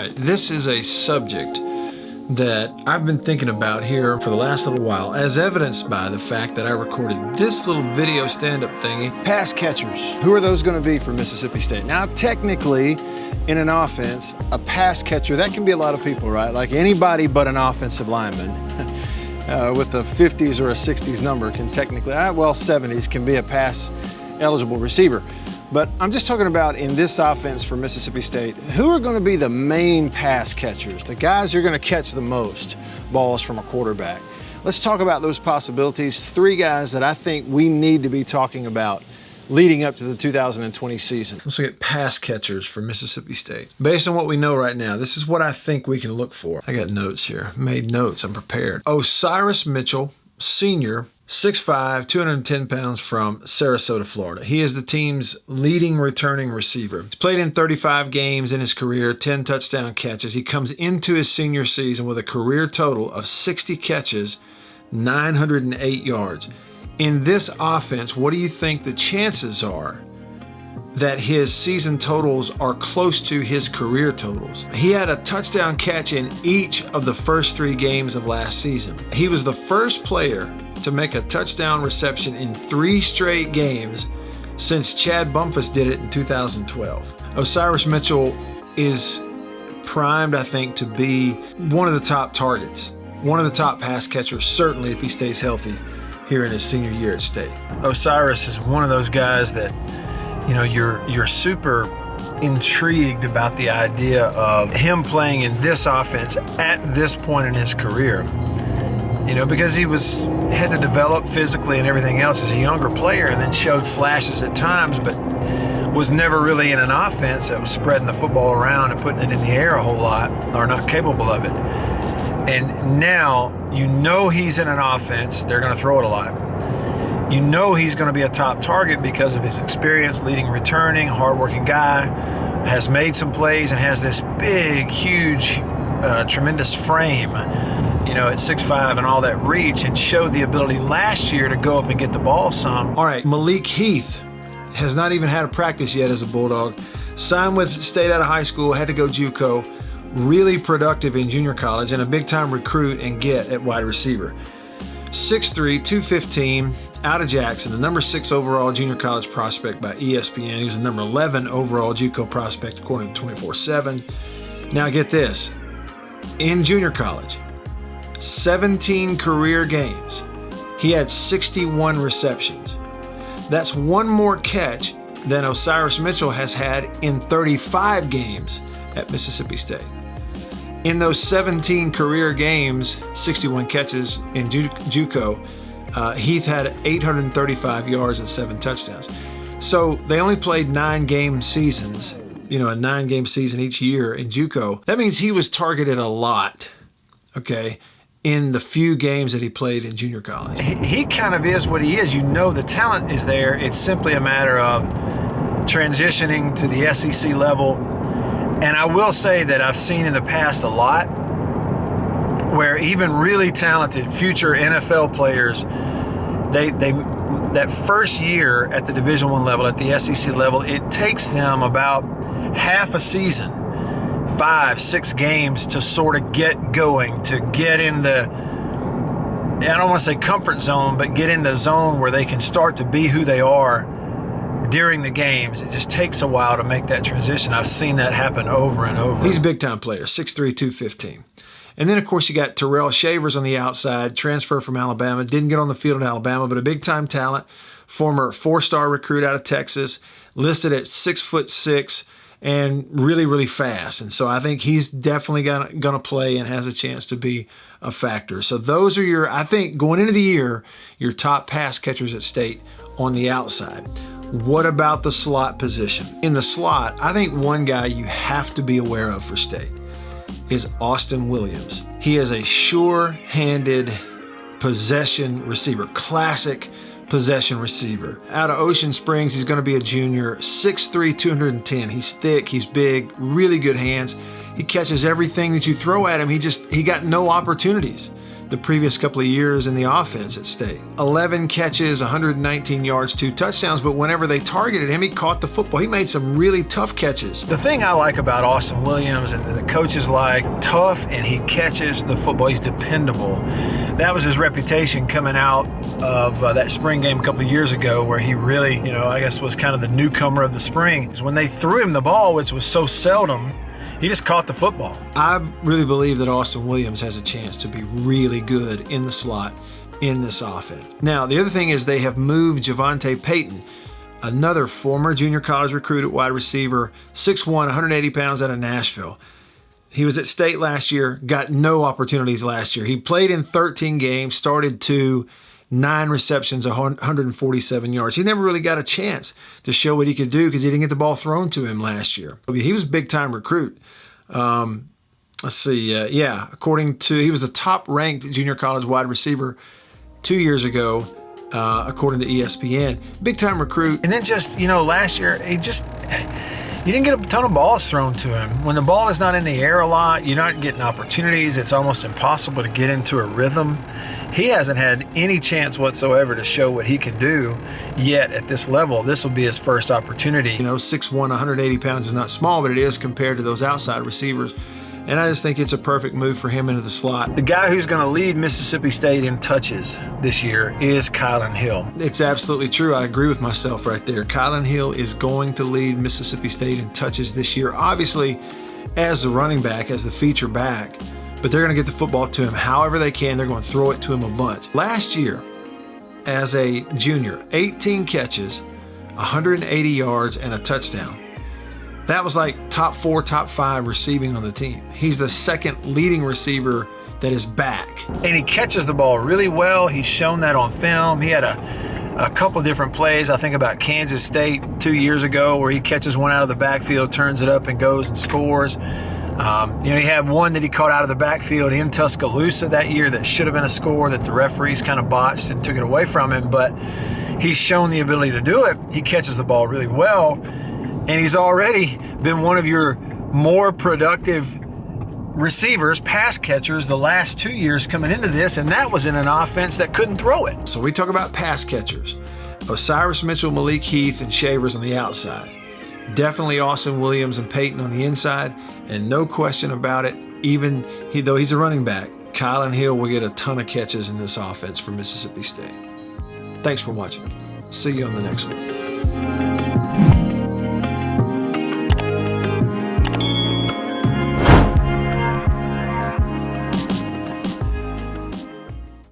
right, this is a subject that I've been thinking about here for the last little while, as evidenced by the fact that I recorded this little video stand-up thingy. Pass catchers, who are those going to be for Mississippi State? Now, technically, in an offense, a pass catcher, that can be a lot of people, right? Like anybody but an offensive lineman with a 50s or a 60s number can technically, well, 70s can be a pass-eligible receiver. But I'm just talking about in this offense for Mississippi State, who are going to be the main pass catchers, the guys who are going to catch the most balls from a quarterback. Let's talk about those possibilities. 3 guys that I think we need to be talking about leading up to the 2020 season. Let's look at pass catchers for Mississippi State. Based on what we know right now, this is what I think we can look for. I got notes here, made notes, I'm prepared. Osiris Mitchell, senior, 6'5", 210 pounds from Sarasota, Florida. He is the team's leading returning receiver. He's played in 35 games in his career, 10 touchdown catches. He comes into his senior season with a career total of 60 catches, 908 yards. In this offense, what do you think the chances are that his season totals are close to his career totals? He had a touchdown catch in each of the first 3 games of last season. He was the first player to make a touchdown reception in 3 straight games since Chad Bumphus did it in 2012. Osiris Mitchell is primed, I think, to be one of the top targets, one of the top pass catchers, certainly if he stays healthy here in his senior year at State. Osiris is one of those guys that, you know, you're super intrigued about the idea of him playing in this offense at this point in his career. You know, because he had to develop physically and everything else as a younger player, and then showed flashes at times, but was never really in an offense that was spreading the football around and putting it in the air a whole lot, or not capable of it. And now you know he's in an offense, they're going to throw it a lot. You know he's going to be a top target because of his experience, leading returning, hardworking guy, has made some plays and has this big, huge, tremendous frame, you know, at 6'5" and all that reach, and showed the ability last year to go up and get the ball some. All right, Malik Heath has not even had a practice yet as a Bulldog. Signed with State out of high school, had to go JUCO. Really productive in junior college and a big-time recruit and get at wide receiver. 6'3", 215, out of Jackson, the number 6 overall junior college prospect by ESPN. He was the number 11 overall JUCO prospect according to 24/7. Now get this, in junior college, 17 career games, he had 61 receptions. That's one more catch than Osiris Mitchell has had in 35 games at Mississippi State. In those 17 career games, 61 catches in JUCO, Heath had 835 yards and 7 touchdowns. So they only played 9-game seasons, you know, a 9-game season each year in JUCO. That means he was targeted a lot, okay, in the few games that he played in junior college. He kind of is what he is. You know the talent is there. It's simply a matter of transitioning to the SEC level. And I will say that I've seen in the past a lot where even really talented future NFL players, they that first year at the Division I level, at the SEC level, it takes them about half a season, 5-6 games to sort of get going, to get in the, I don't want to say comfort zone, but get in the zone where they can start to be who they are during the games. It just takes a while to make that transition. I've seen that happen over and over. He's a big-time player, 6'3", 215. And then, of course, you got Terrell Shavers on the outside, transfer from Alabama. Didn't get on the field in Alabama, but a big-time talent, former 4-star recruit out of Texas, listed at 6'6", and really, really fast. And so I think he's definitely going to play and has a chance to be a factor. So those are your, I think, going into the year, your top pass catchers at State on the outside. What about the slot position? In the slot, I think one guy you have to be aware of for State is Austin Williams. He is a sure-handed possession receiver, classic possession receiver. Out of Ocean Springs, he's going to be a junior, 6'3", 210. He's thick, he's big, really good hands. He catches everything that you throw at him. He got no opportunities the previous couple of years in the offense at State. 11 catches, 119 yards, 2 touchdowns, but whenever they targeted him, he caught the football. He made some really tough catches. The thing I like about Austin Williams and the coaches like, tough, and he catches the football. He's dependable. That was his reputation coming out of that spring game a couple of years ago, where he really, I guess was kind of the newcomer of the spring. When they threw him the ball, which was so seldom, he just caught the football. I really believe that Austin Williams has a chance to be really good in the slot in this offense. Now, the other thing is they have moved Javonte Payton, another former junior college recruit at wide receiver, 6'1", 180 pounds out of Nashville. He was at State last year, got no opportunities last year. He played in 13 games, started 2, 9 receptions, 147 yards. He never really got a chance to show what he could do because he didn't get the ball thrown to him last year. He was a big-time recruit. Let's see. According to, he was the top-ranked junior college wide receiver 2 years ago, according to ESPN. Big-time recruit. And then just, last year, he didn't get a ton of balls thrown to him. When the ball is not in the air a lot, you're not getting opportunities. It's almost impossible to get into a rhythm. He hasn't had any chance whatsoever to show what he can do yet at this level. This will be his first opportunity. 6'1", 180 pounds is not small, but it is compared to those outside receivers. And I just think it's a perfect move for him into the slot. The guy who's going to lead Mississippi State in touches this year is Collin Hill. It's absolutely true. I agree with myself right there. Collin Hill is going to lead Mississippi State in touches this year, obviously as the running back, as the feature back. But they're going to get the football to him however they can. They're going to throw it to him a bunch. Last year, as a junior, 18 catches, 180 yards, and a touchdown. That was like top 4, top 5 receiving on the team. He's the second leading receiver that is back. And he catches the ball really well. He's shown that on film. He had a couple different plays. I think about Kansas State 2 years ago where he catches one out of the backfield, turns it up, and goes and scores. He had one that he caught out of the backfield in Tuscaloosa that year that should have been a score that the referees kind of botched and took it away from him. But he's shown the ability to do it. He catches the ball really well. And he's already been one of your more productive receivers, pass catchers, the last 2 years coming into this, and that was in an offense that couldn't throw it. So we talk about pass catchers. Osiris Mitchell, Malik Heath, and Shavers on the outside. Definitely Austin Williams and Payton on the inside, and no question about it, though he's a running back, Collin Hill will get a ton of catches in this offense for Mississippi State. Thanks for watching. See you on the next one.